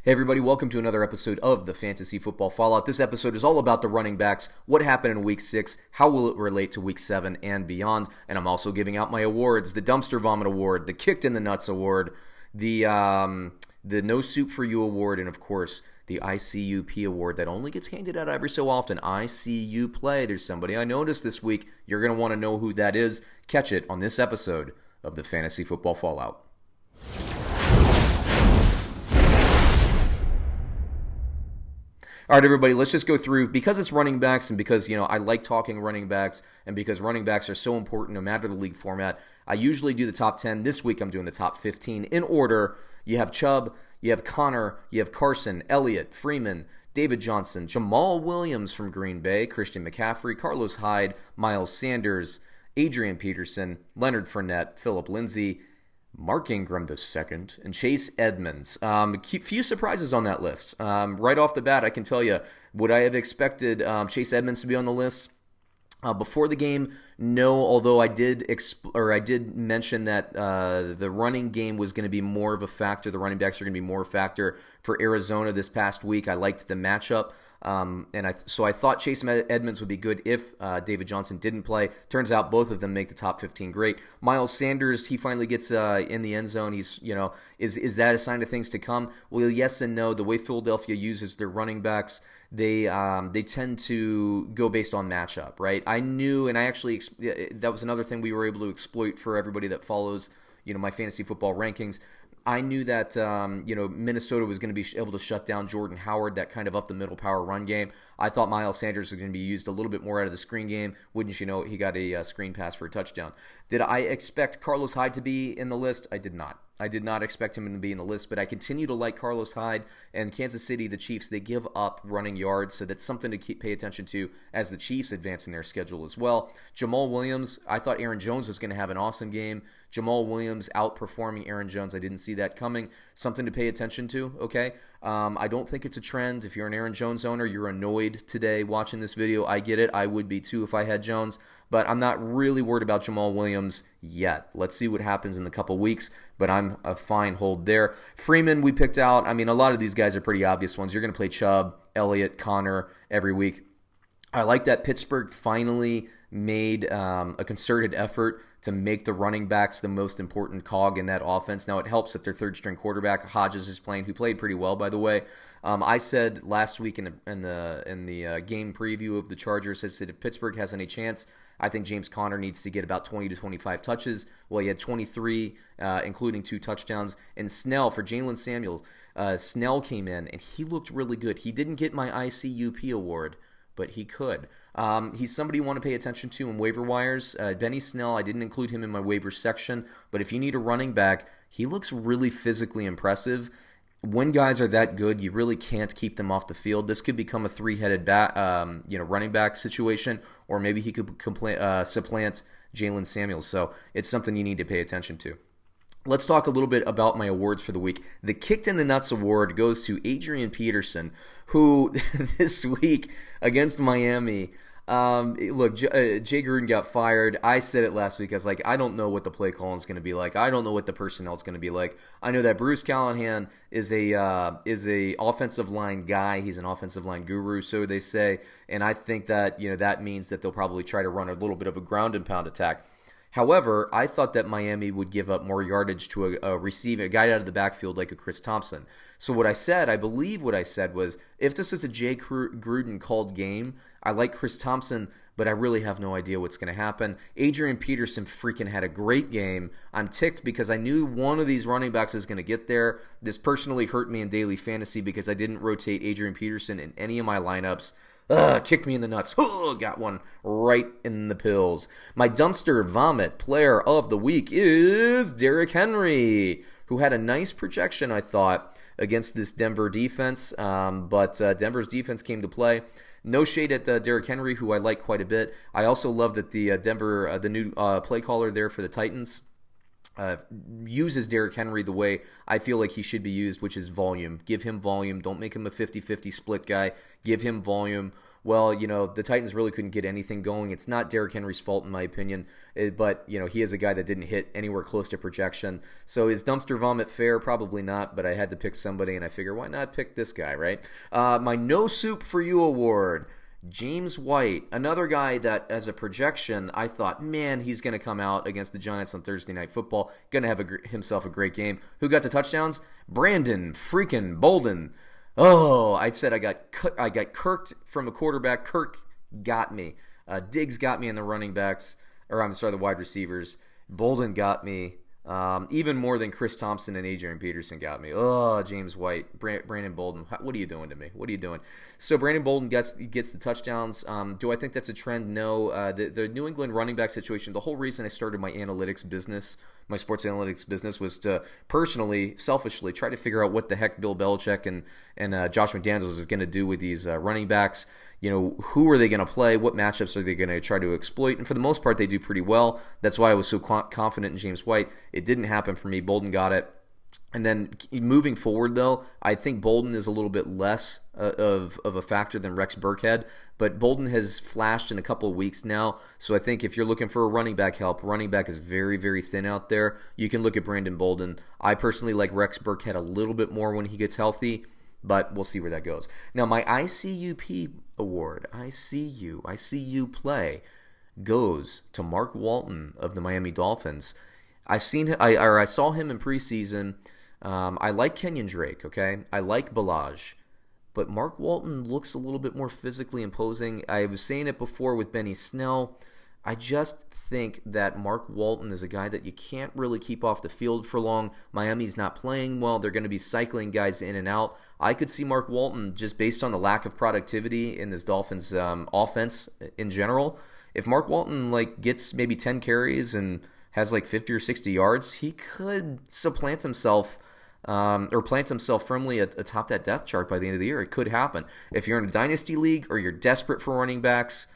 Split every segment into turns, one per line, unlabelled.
Hey everybody, welcome to another episode of the Fantasy Football Fallout. This episode is all about the running backs, what happened in Week 6, how will it relate to Week 7 and beyond, and I'm also giving out my awards, the Dumpster Vomit Award, the Kicked in the Nuts Award, the No Soup for You Award, and of course, the ICUP Award that only gets handed out every so often. ICU Play. There's somebody I noticed this week. You're going to want to know who that is. Catch it on this episode of the Fantasy Football Fallout. All right, everybody, let's just go through, because it's running backs and because, I like talking running backs and because running backs are so important no matter the league format, I usually do the top 10. This week, I'm doing the top 15 in order. You have Chubb, you have Connor, you have Carson, Elliott, Freeman, David Johnson, Jamal Williams from Green Bay, Christian McCaffrey, Carlos Hyde, Miles Sanders, Adrian Peterson, Leonard Fournette, Phillip Lindsay, Mark Ingram II, and Chase Edmonds. Few surprises on that list. Right off the bat, I can tell you, would I have expected Chase Edmonds to be on the list? Before the game, no, although I did mention that the running game was going to be more of a factor. The running backs are going to be more a factor for Arizona this past week. I liked the matchup. So I thought Chase Edmonds would be good if David Johnson didn't play. Turns out both of them make the top 15 great. Miles Sanders, he finally gets in the end zone. He's, is that a sign of things to come? Well, yes and no. The way Philadelphia uses their running backs, they tend to go based on matchup, right? I knew, and I actually, that was another thing we were able to exploit for everybody that follows, my fantasy football rankings. I knew that Minnesota was going to be able to shut down Jordan Howard, that kind of up-the-middle power run game. I thought Miles Sanders was going to be used a little bit more out of the screen game. Wouldn't you know it, he got a screen pass for a touchdown. Did I expect Carlos Hyde to be in the list? I did not. I did not expect him to be in the list, but I continue to like Carlos Hyde. And Kansas City, the Chiefs, they give up running yards, so that's something to pay attention to as the Chiefs advance in their schedule as well. Jamal Williams, I thought Aaron Jones was going to have an awesome game. Jamal Williams outperforming Aaron Jones. I didn't see that coming. Something to pay attention to, okay? I don't think it's a trend. If you're an Aaron Jones owner, you're annoyed today watching this video. I get it. I would be too if I had Jones. But I'm not really worried about Jamal Williams yet. Let's see what happens in a couple weeks. But I'm a fine hold there. Freeman, we picked out. I mean, a lot of these guys are pretty obvious ones. You're going to play Chubb, Elliott, Connor every week. I like that Pittsburgh finally made a concerted effort to make the running backs the most important cog in that offense. Now, it helps that their third-string quarterback, Hodges, is playing, who played pretty well, by the way. I said last week in the game preview of the Chargers, I said if Pittsburgh has any chance, I think James Conner needs to get about 20 to 25 touches. Well, he had 23, including 2 touchdowns. And Snell, for Jalen Samuels, Snell came in, and he looked really good. He didn't get my ICUP award, but he could. He's somebody you want to pay attention to in waiver wires. Benny Snell, I didn't include him in my waiver section, but if you need a running back, he looks really physically impressive. When guys are that good, you really can't keep them off the field. This could become a three-headed running back situation, or maybe he could supplant Jalen Samuels. So it's something you need to pay attention to. Let's talk a little bit about my awards for the week. The Kicked in the Nuts award goes to Adrian Peterson, who this week against Miami, look, Jay Gruden got fired. I said it last week. I was like, I don't know what the play calling is going to be like. I don't know what the personnel is going to be like. I know that Bruce Callahan is a offensive line guy. He's an offensive line guru, so they say. And I think that that means that they'll probably try to run a little bit of a ground and pound attack. However, I thought that Miami would give up more yardage to a guy out of the backfield like a Chris Thompson. So I believe what I said was, if this is a Jay Gruden called game, I like Chris Thompson, but I really have no idea what's going to happen. Adrian Peterson freaking had a great game. I'm ticked because I knew one of these running backs was going to get there. This personally hurt me in daily fantasy because I didn't rotate Adrian Peterson in any of my lineups. Kicked me in the nuts. Got one right in the pills. My dumpster vomit player of the week is Derrick Henry, who had a nice projection, I thought, against this Denver defense. But Denver's defense came to play. No shade at Derrick Henry, who I like quite a bit. I also love that the new play caller there for the Titans, uh, uses Derrick Henry the way I feel like he should be used, which is volume. Give him volume. Don't make him a 50-50 split guy. Give him volume. Well, the Titans really couldn't get anything going. It's not Derrick Henry's fault, in my opinion, but, he is a guy that didn't hit anywhere close to projection. So is dumpster vomit fair? Probably not, but I had to pick somebody, and I figure, why not pick this guy, right? My No Soup for You award. James White, another guy that, as a projection, I thought, man, he's going to come out against the Giants on Thursday Night Football, going to have himself a great game. Who got the touchdowns? Brandon freaking Bolden. Oh, I said I got kirked from a quarterback. Kirk got me. Diggs got me in the running backs, the wide receivers. Bolden got me. Even more than Chris Thompson and Adrian Peterson got me. Oh, James White, Brandon Bolden, what are you doing to me? What are you doing? So Brandon Bolden gets the touchdowns. Do I think that's a trend? No. The New England running back situation, the whole reason I started my analytics business, my sports analytics business, was to personally, selfishly, try to figure out what the heck Bill Belichick and Josh McDaniels was going to do with these running backs. Who are they going to play? What matchups are they going to try to exploit? And for the most part, they do pretty well. That's why I was so confident in James White. It didn't happen for me. Bolden got it. And then moving forward, though, I think Bolden is a little bit less of a factor than Rex Burkhead. But Bolden has flashed in a couple of weeks now. So I think if you're looking for a running back help, running back is very, very thin out there. You can look at Brandon Bolden. I personally like Rex Burkhead a little bit more when he gets healthy. But we'll see where that goes. Now, my ICUP award, I see you play, goes to Mark Walton of the Miami Dolphins. I saw him in preseason. I like Kenyon Drake, okay? I like Balaj. But Mark Walton looks a little bit more physically imposing. I was saying it before with Benny Snell. I just think that Mark Walton is a guy that you can't really keep off the field for long. Miami's not playing well. They're going to be cycling guys in and out. I could see Mark Walton, just based on the lack of productivity in this Dolphins offense in general, if Mark Walton gets maybe 10 carries and has 50 or 60 yards, he could supplant himself or plant himself firmly atop that depth chart by the end of the year. It could happen. If you're in a dynasty league or you're desperate for running backs,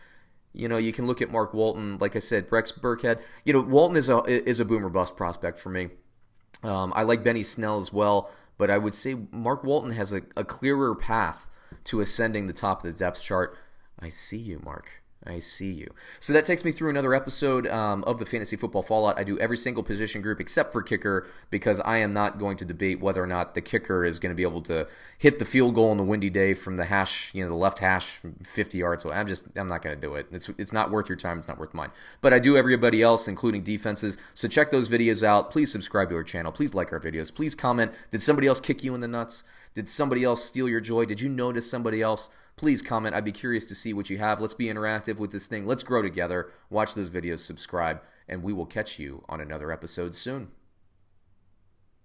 you can look at Mark Walton. Like I said, Rex Burkhead. Walton is a boom or bust prospect for me. I like Benny Snell as well, but I would say Mark Walton has a clearer path to ascending the top of the depth chart. I see you, Mark. I see you. So that takes me through another episode of the Fantasy Football Fallout. I do every single position group except for kicker, because I am not going to debate whether or not the kicker is going to be able to hit the field goal on the windy day from the hash, the left hash from 50 yards. So I'm not going to do it. It's not worth your time. It's not worth mine. But I do everybody else, including defenses. So check those videos out. Please subscribe to our channel. Please like our videos. Please comment. Did somebody else kick you in the nuts? Did somebody else steal your joy? Did you notice somebody else? Please comment. I'd be curious to see what you have. Let's be interactive with this thing. Let's grow together. Watch those videos, subscribe, and we will catch you on another episode soon.